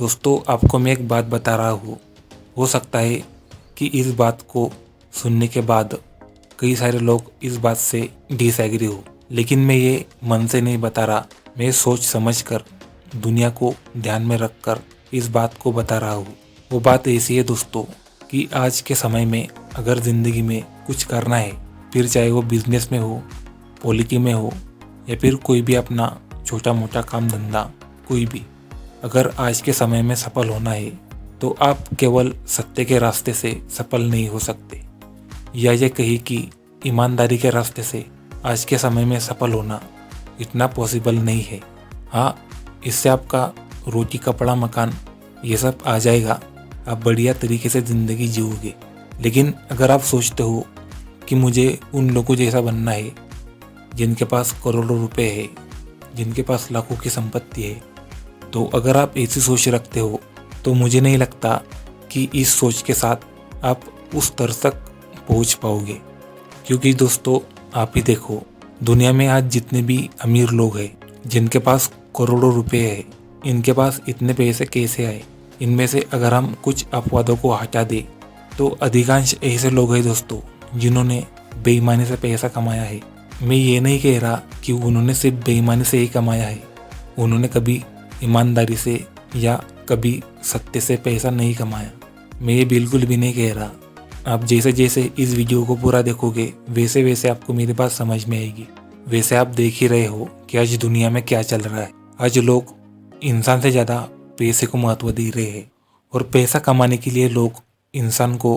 दोस्तों, आपको मैं एक बात बता रहा हूँ। हो सकता है कि इस बात को सुनने के बाद कई सारे लोग इस बात से डिसएग्री हो, लेकिन मैं ये मन से नहीं बता रहा। मैं सोच समझ कर, दुनिया को ध्यान में रख कर इस बात को बता रहा हूँ। वो बात ऐसी है दोस्तों कि आज के समय में अगर ज़िंदगी में कुछ करना है, फिर चाहे वो बिजनेस में हो, पॉलिटी में हो, या फिर कोई भी अपना छोटा मोटा काम धंधा कोई भी, अगर आज के समय में सफल होना है तो आप केवल सत्य के रास्ते से सफल नहीं हो सकते, या ये कही कि ईमानदारी के रास्ते से आज के समय में सफल होना इतना पॉसिबल नहीं है। हाँ, इससे आपका रोटी कपड़ा मकान ये सब आ जाएगा, आप बढ़िया तरीके से ज़िंदगी जियोगे। लेकिन अगर आप सोचते हो कि मुझे उन लोगों जैसा बनना है जिनके पास करोड़ों रुपए है, जिनके पास लाखों की संपत्ति है, तो अगर आप ऐसी सोच रखते हो तो मुझे नहीं लगता कि इस सोच के साथ आप उस स्तर तक पहुंच पाओगे। क्योंकि दोस्तों, आप ही देखो, दुनिया में आज जितने भी अमीर लोग हैं, जिनके पास करोड़ों रुपए है, इनके पास इतने पैसे कैसे आए? इनमें से अगर हम कुछ अपवादों को हटा दें तो अधिकांश ऐसे लोग हैं दोस्तों जिन्होंने बेईमानी से पैसा कमाया है। मैं ये नहीं कह रहा कि उन्होंने सिर्फ बेईमानी से ही कमाया है, उन्होंने कभी ईमानदारी से या कभी सत्य से पैसा नहीं कमाया। मैं ये बिल्कुल भी नहीं कह रहा। आप जैसे जैसे इस वीडियो को पूरा देखोगे वैसे वैसे आपको मेरी बात समझ में आएगी। वैसे आप देख ही रहे हो कि आज दुनिया में क्या चल रहा है। आज लोग इंसान से ज़्यादा पैसे को महत्व दे रहे हैं, और पैसा कमाने के लिए लोग इंसान को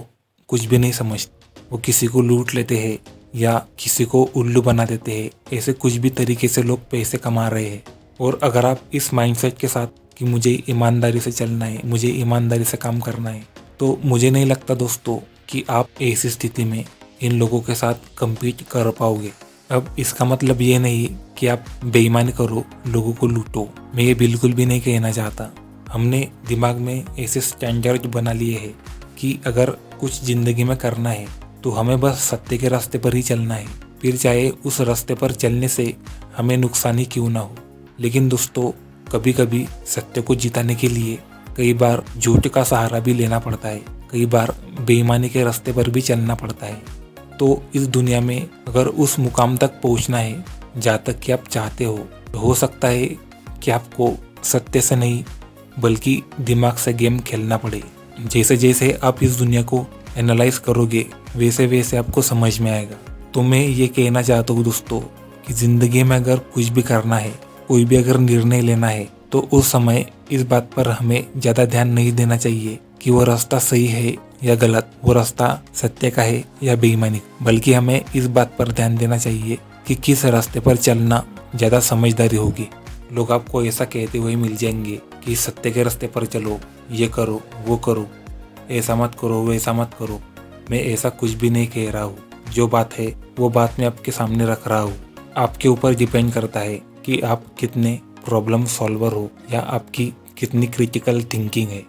कुछ भी नहीं समझते। वो किसी को लूट लेते हैं या किसी को उल्लू बना देते हैं। ऐसे कुछ भी तरीके से लोग पैसे कमा रहे हैं। और अगर आप इस माइंडसेट के साथ कि मुझे ईमानदारी से चलना है, मुझे ईमानदारी से काम करना है, तो मुझे नहीं लगता दोस्तों कि आप ऐसी स्थिति में इन लोगों के साथ कम्पीट कर पाओगे। अब इसका मतलब ये नहीं कि आप बेईमानी करो, लोगों को लूटो। मैं ये बिल्कुल भी नहीं कहना चाहता। हमने दिमाग में ऐसे स्टैंडर्ड बना लिए हैं कि अगर कुछ ज़िंदगी में करना है तो हमें बस सत्य के रास्ते पर ही चलना है, फिर चाहे उस रास्ते पर चलने से हमें नुकसान ही क्यों ना हो। लेकिन दोस्तों, कभी कभी सत्य को जिताने के लिए कई बार झूठ का सहारा भी लेना पड़ता है, कई बार बेईमानी के रास्ते पर भी चलना पड़ता है। तो इस दुनिया में अगर उस मुकाम तक पहुंचना है जहाँ तक कि आप चाहते हो सकता है कि आपको सत्य से नहीं बल्कि दिमाग से गेम खेलना पड़े। जैसे जैसे आप इस दुनिया को एनालाइज करोगे वैसे वैसे आपको समझ में आएगा। तो मैं ये कहना चाहता हूँ दोस्तों कि ज़िंदगी में अगर कुछ भी करना है, कोई भी अगर निर्णय लेना है, तो उस समय इस बात पर हमें ज़्यादा ध्यान नहीं देना चाहिए कि वो रास्ता सही है या गलत, वो रास्ता सत्य का है या बेईमानी, बल्कि हमें इस बात पर ध्यान देना चाहिए कि किस रास्ते पर चलना ज़्यादा समझदारी होगी। लोग आपको ऐसा कहते हुए मिल जाएंगे कि सत्य के रास्ते पर चलो, ये करो, वो करो, ऐसा मत करो, वैसा मत करो। मैं ऐसा कुछ भी नहीं कह रहा हूँ। जो बात है वो बात मैं आपके सामने रख रहा हूँ। आपके ऊपर डिपेंड करता है कि आप कितने प्रॉब्लम सॉल्वर हो या आपकी कितनी क्रिटिकल थिंकिंग है।